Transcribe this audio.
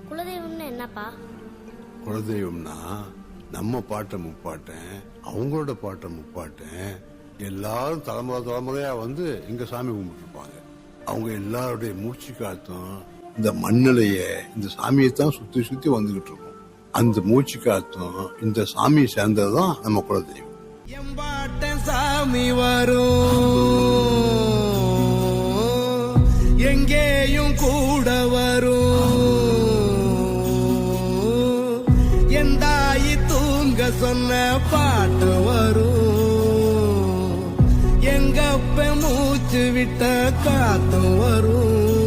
குலதெய்வம்னா என்னப்பா? குலதெய்வம்னா நம்ம பாட்டை முப்பாட்டேன், அவங்களோட பாட்டை முப்பாட்டேன், எல்லாரும் தலைமுறையா வந்து இங்க சாமி கும்பிட்டுருப்பாங்க. அவங்க எல்லாருடைய மூச்சு காத்தும் இந்த மண்ணிலேயே இந்த சாமியை தான் சுத்தி சுத்தி வந்துகிட்டு இருக்கும். அந்த மூச்சு காத்தும் இந்த சாமியை சேர்ந்ததுதான் நம்ம குலதெய்வம். எம்பாட்டன் சாமி வரும், எங்கேயும் கூட வரும். எந்தாயி தூங்க சொன்ன பாட்டு வரும், எங்கப்ப மூச்சு விட்ட காத்து வரும்.